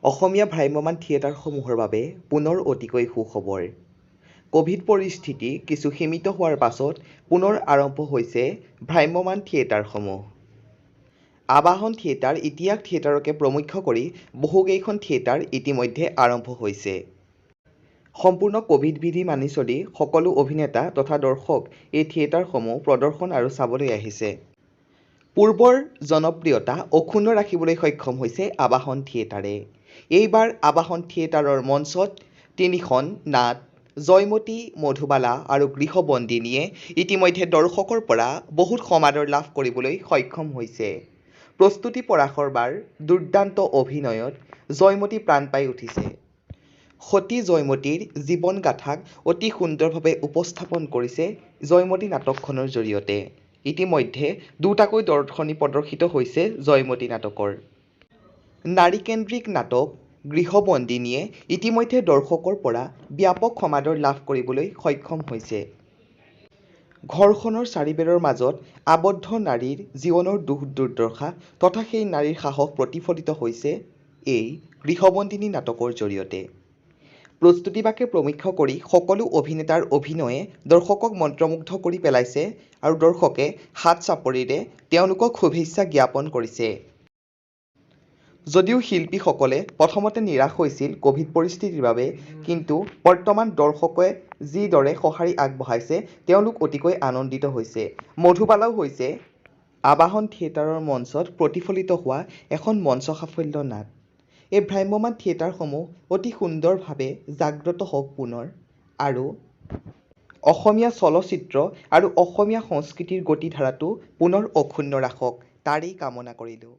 অসমীয়া ভ্ৰাম্যমাণ থিয়েটাৰসমূহৰ বাবে পুনৰ অতিকৈ সুখবৰ। ক'ভিড পৰিস্থিতি কিছু সীমিত হোৱাৰ পাছত পুনৰ আৰম্ভ হৈছে ভ্ৰাম্যমাণ থিয়েটাৰসমূহ। আবাহন থিয়েটাৰ ইতিহাস থিয়েটাৰকে প্ৰমুখ্য কৰি বহুকেইখন থিয়েটাৰ ইতিমধ্যে আৰম্ভ হৈছে। সম্পূৰ্ণ ক'ভিড বিধি মানি চলি সকলো অভিনেতা তথা দৰ্শক এই থিয়েটাৰসমূহ প্ৰদৰ্শন আৰু চাবলৈ আহিছে। পূৰ্বৰ জনপ্ৰিয়তা অক্ষুণ্ণ ৰাখিবলৈ সক্ষম হৈছে আবাহন থিয়েটাৰে। এইবাৰ আবাহন থিয়েটাৰৰ মঞ্চত ৩খন নাট জয়মতী, মধুবালা আৰু গৃহবন্দিনীয়ে ইতিমধ্যে দৰ্শকৰ পৰা বহুত সমাদৰ লাভ কৰিবলৈ সক্ষম হৈছে। প্ৰস্তুতি পৰাশৰবাৰ দুৰ্দান্ত অভিনয়ত জয়মতী প্ৰাণ পাই উঠিছে। সতী জয়মতীৰ জীৱন গাথাক অতি সুন্দৰভাৱে উপস্থাপন কৰিছে জয়মতী নাটকখনৰ জৰিয়তে। ইতিমধ্যে দুটাকৈ দৰ্শনী প্ৰদৰ্শিত হৈছে জয়মতী নাটকৰ। নাৰীকেন্দ্ৰিক নাটক গৃহবন্দিনীয়ে ইতিমধ্যে দৰ্শকৰ পৰা ব্যাপক সমাদৰ লাভ কৰিবলৈ সক্ষম হৈছে। ঘৰখনৰ চাৰিবেৰৰ মাজত আবদ্ধ নাৰীৰ জীৱনৰ দুখ দুৰ্দশা তথা সেই নাৰীৰ সাহস প্ৰতিফলিত হৈছে এই গৃহবন্দিনী নাটকৰ জৰিয়তে। প্ৰস্তুতিবাকে প্ৰমুখ্য কৰি সকলো অভিনেতাৰ অভিনয়ে দৰ্শকক মন্ত্ৰমুগ্ধ কৰি পেলাইছে আৰু দৰ্শকে হাত চাপৰিৰে তেওঁলোকক শুভেচ্ছা জ্ঞাপন কৰিছে। যদিও শিল্পীসকলে প্ৰথমতে নিৰাশ হৈছিল ক'ভিড পৰিস্থিতিৰ বাবে, কিন্তু বৰ্তমান দৰ্শকে যিদৰে সঁহাৰি আগবঢ়াইছে তেওঁলোক অতিকৈ আনন্দিত হৈছে। মধুবালাও হৈছে আবাহন থিয়েটাৰৰ মঞ্চত প্ৰতিফলিত হোৱা এখন মঞ্চ সাফল্য নাট। এই ভ্ৰাম্যমাণ থিয়েটাৰসমূহ অতি সুন্দৰভাৱে জাগ্ৰত হওক পুনৰ আৰু অসমীয়া চলচ্চিত্ৰ আৰু অসমীয়া সংস্কৃতিৰ গতিধাৰাটো পুনৰ অক্ষুণ্ণ ৰাখক, তাৰেই কামনা কৰিলোঁ।